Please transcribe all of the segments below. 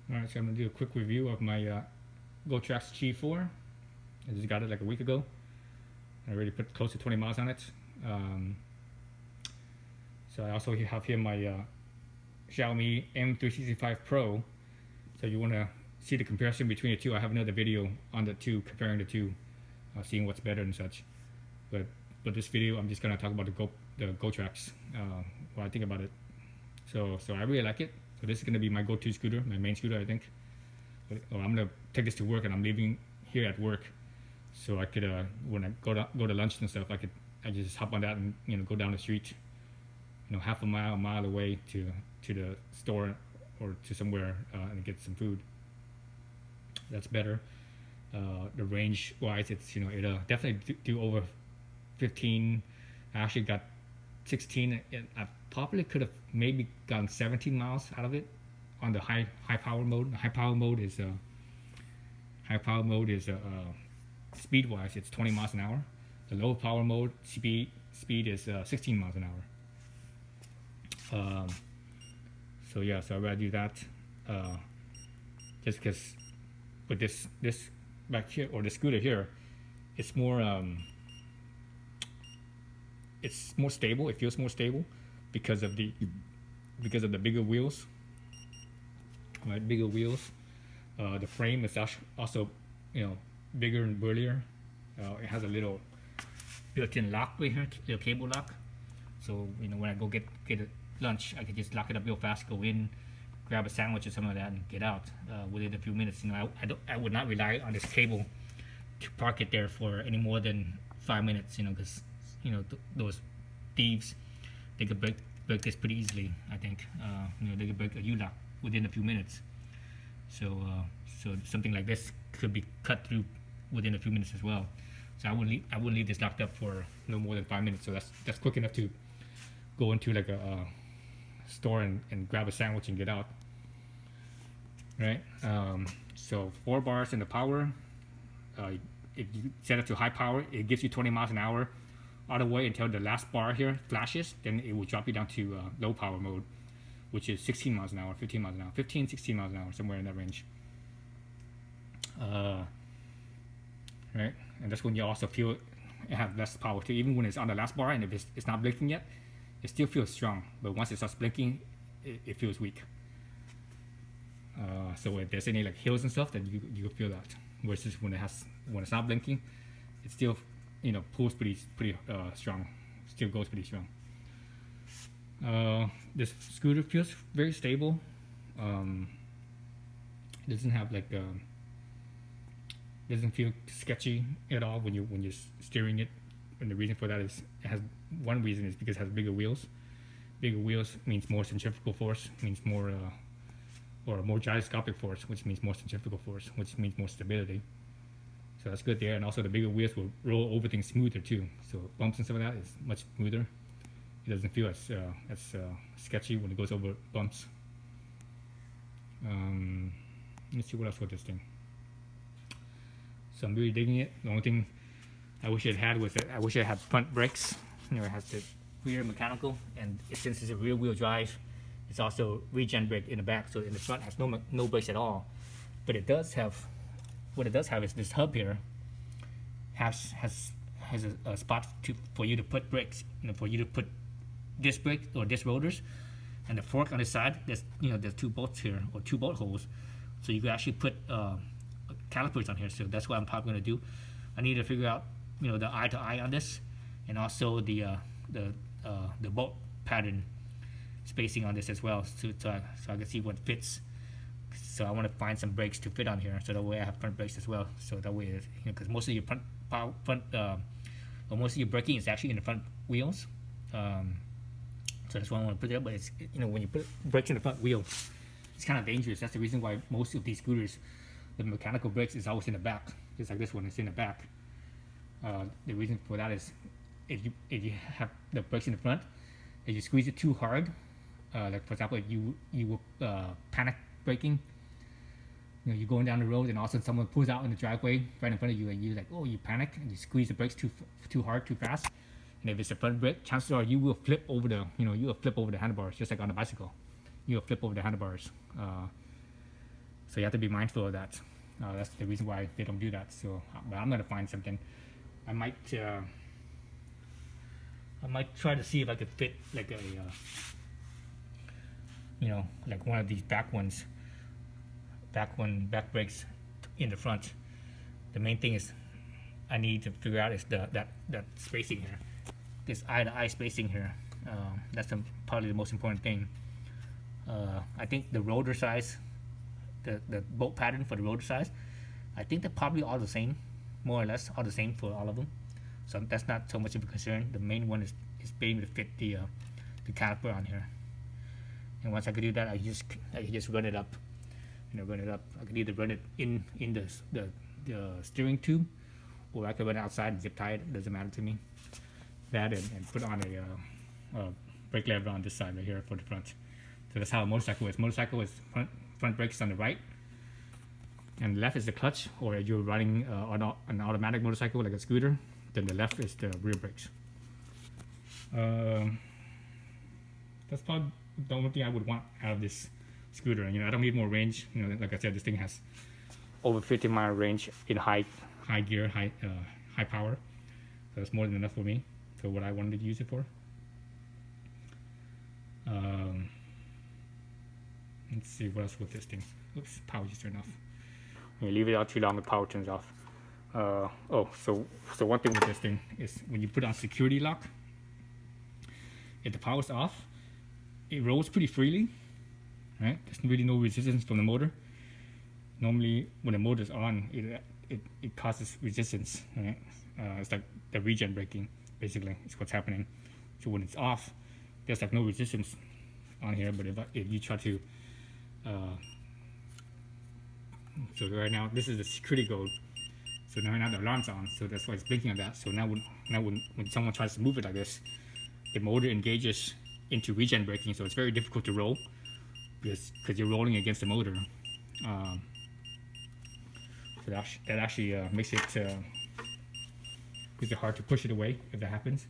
Alright, so I'm going to do a quick review of my GoTrax G4. I just got it like a week ago. I already put close to 20 miles on it. Um, so I also have here my Xiaomi M365 Pro. So you want to see the comparison between the two. I have another video on the two, comparing the two, seeing what's better and such. But this video, I'm just going to talk about the GoTrax, what I think about it. So I really like it. So this is going to be my go-to scooter, my main scooter, I think. I'm going to take this to work, and I'm leaving here at work, so I could when I go to lunch and stuff, I just hop on that and go down the street, half a mile away to the store or to somewhere and get some food. That's better. The range wise, it's it'll definitely do over 15. I actually got 16. I probably could have maybe gotten 17 miles out of it on the high power mode. The high power mode is speed wise, it's 20 miles an hour. The low power mode speed is 16 miles an hour. So yeah, so I'd rather do that, just because with this back here, or the scooter here, it's more stable. It feels more stable because of the bigger wheels, right? Bigger wheels. The frame is also bigger and burlier. It has a little built-in lock right here, little cable lock. So when I go get lunch, I can just lock it up real fast, go in, grab a sandwich or something like that, and get out within a few minutes. I would not rely on this cable to park it there for any more than 5 minutes. Because those thieves, they could break this pretty easily. I think they could break a U-lock within a few minutes. So something like this could be cut through within a few minutes as well. So I wouldn't leave this locked up for no more than 5 minutes. So that's quick enough to go into like a store and grab a sandwich and get out. Right. So 4 bars in the power. If you set it to high power, it gives you 20 miles an hour all the way until the last bar here flashes. Then it will drop you down to low power mode, which is 16 miles an hour, 15 miles an hour, 15, 16 miles an hour, somewhere in that range. Right, and that's when you also feel it has less power too. Even when it's on the last bar and if it's not blinking yet, it still feels strong. But once it starts blinking, it feels weak. So if there's any like hills and stuff, then you feel that. Versus when it's not blinking, it still pulls pretty strong. Still goes pretty strong. This scooter feels very stable. It doesn't have like doesn't feel sketchy at all when you're steering it. And the reason for that is one reason is because it has bigger wheels. Bigger wheels means more centrifugal force, means more or more gyroscopic force, which means more centrifugal force, which means more stability. So that's good there. And also the bigger wheels will roll over things smoother too. So bumps and stuff like that is much smoother. It doesn't feel as sketchy when it goes over bumps. Let's see what else with this thing. So I'm really digging it. The only thing I wish it had was I wish it had front brakes. It has the rear mechanical, and since it's a rear wheel drive, it's also regen brake in the back. So in the front has no brakes at all. But it does have, what it does have is this hub here has a spot for you to put brakes. For you to put disc brakes or disc rotors, and the fork on the side. There's 2 bolts here, or 2 bolt holes, so you can actually put calipers on here. So that's what I'm probably going to do. I need to figure out the eye to eye on this, and also the bolt pattern spacing on this as well, so I can see what fits. So I want to find some brakes to fit on here, so that way I have front brakes as well. So that way, because most of your most of your braking is actually in the front wheels. So that's why I want to put it up. But it's when you put brakes in the front wheel, it's kind of dangerous. That's the reason why most of these scooters, the mechanical brakes is always in the back, just like this one is in the back. The reason for that is if you have the brakes in the front, if you squeeze it too hard, like for example, you will panic braking. You're going down the road and all of a sudden someone pulls out in the driveway right in front of you, and you you panic and you squeeze the brakes too hard, too fast. And if it's a front brake, chances are you will flip over the handlebars, just like on a bicycle. You'll flip over the handlebars. So you have to be mindful of that. That's the reason why they don't do that. So, but I'm gonna find something. I might try to see if I could fit like a, like one of these back brakes in the front. The main thing is I need to figure out is that spacing here, this eye-to-eye spacing here. That's probably the most important thing. I think the rotor size, the bolt pattern for the rotor size, I think they're probably all the same, more or less all the same for all of them. So that's not so much of a concern. The main one is being able to fit the caliper on here. And once I could do that, I can just run it up. Run it up. I could either run it in the steering tube, or I could run it outside and zip tie it. It doesn't matter to me. That and put on a brake lever on this side right here for the front. So that's how a motorcycle is. Motorcycle is front brakes on the right, and the left is the clutch. Or if you're running an automatic motorcycle like a scooter, then the left is the rear brakes. That's probably the only thing I would want out of this scooter. I don't need more range. Like I said, this thing has over 50-mile range in high gear, high power. So that's more than enough for me for what I wanted to use it for. Let's see what else with this thing. Oops, power just turned off. When you leave it out too long, the power turns off. So one thing with this thing is when you put on security lock, if the power's off, it rolls pretty freely, right? There's really no resistance from the motor. Normally, when the motor's on, it causes resistance, right? It's like the regen braking, basically, is what's happening. So when it's off, there's like no resistance on here. But if you try to, so right now this is the security code. So now the alarm's on, so that's why it's blinking on that. So now when someone tries to move it like this, the motor engages into regen braking, so it's very difficult to roll because you're rolling against the motor. So that actually makes it hard to push it away if that happens.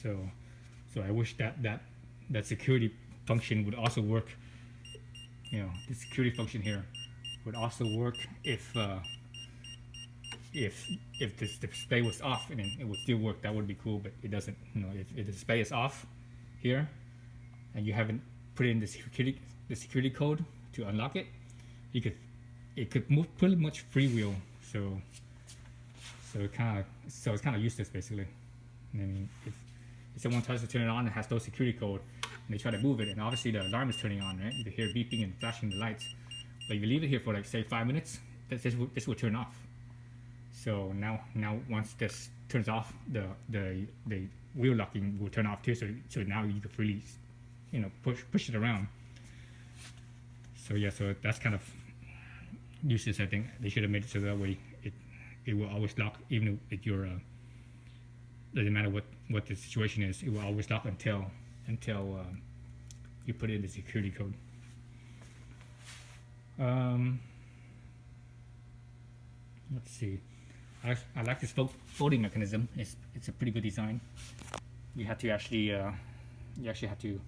So I wish that security function would also work. The security function here would also work if the display was off, and it would still work. That would be cool, but it doesn't. If the display is off here, and you haven't put in the security code to unlock it, it could move pretty much freewheel. So it's kind of useless basically. If someone tries to turn it on and has no security code, and they try to move it, and obviously the alarm is turning on, right? You can hear beeping and flashing the lights. But if you leave it here for like say 5 minutes, this will turn off. So now once this turns off, the wheel locking will turn off too. So now you can freely, push it around. So yeah, so that's kind of useless. I think they should have made it so that way it will always lock, even if you're doesn't matter what the situation is, it will always lock until you put in the security code. Let's see. I like this folding mechanism. It's a pretty good design. You have to actually you actually have to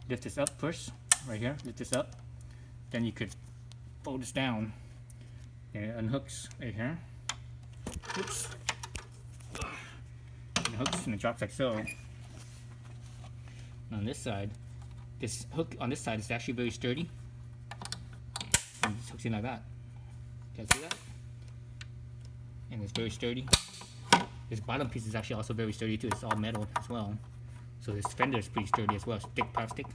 lift this up first, right here. Lift this up, then you could fold this down, and it unhooks right here. Oops. It hooks and it drops like so. On this side, this hook on this side is actually very sturdy. And it hooks in like that. Can you see that? And it's very sturdy. This bottom piece is actually also very sturdy too. It's all metal as well. So this fender is pretty sturdy as well. It's thick plastic.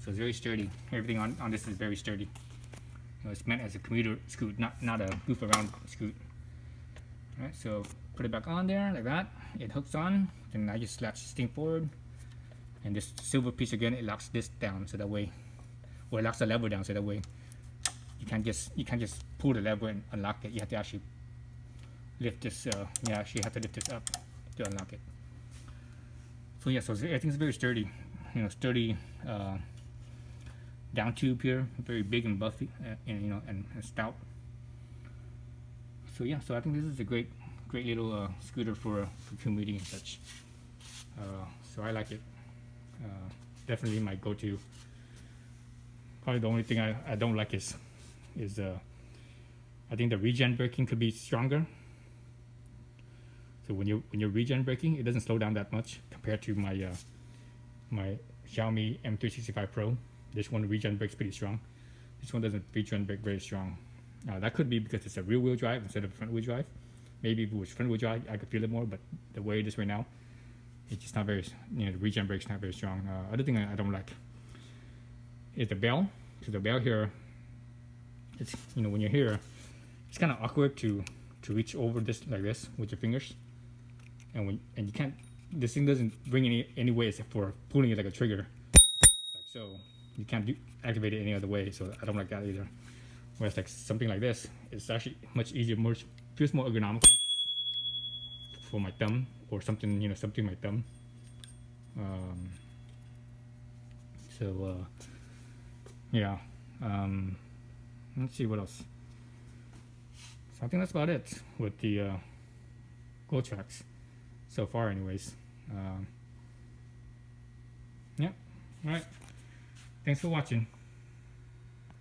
So it's very sturdy. Everything on this is very sturdy. It's meant as a commuter scoot, not a goof around scoot. Alright, so put it back on there like that. It hooks on. Then I just latch this thing forward. And this silver piece again, it locks this down so that way, or it locks the lever down so that way you can't just pull the lever and unlock it. You have to actually lift this. You actually have to lift this up to unlock it. So yeah, so everything's very sturdy. Sturdy down tube here, very big and buffy, and stout. So yeah, so I think this is a great little scooter for commuting and such. So I like it. Definitely my go-to. Probably the only thing I don't like is I think the regen braking could be stronger. So when you're regen braking, it doesn't slow down that much compared to my my Xiaomi M365 Pro. This one regen brakes pretty strong. This one doesn't regen brake very strong. That could be because it's a rear wheel drive instead of front wheel drive. Maybe if it was front wheel drive, I could feel it more, but the way it is right now, it's just not very, the regen brake's not very strong. Other thing I don't like is the bell. So the bell here, it's, when you're here, it's kind of awkward to reach over this like this with your fingers, and you can't. This thing doesn't bring any way except for pulling it like a trigger, like so. You can't activate it any other way, so I don't like that either. Whereas like something like this, it's actually much easier, feels more ergonomical for my thumb or something, something my thumb. Yeah. Let's see what else. So I think that's about it with the GoTrax so far, anyways. Yeah. All right. Thanks for watching.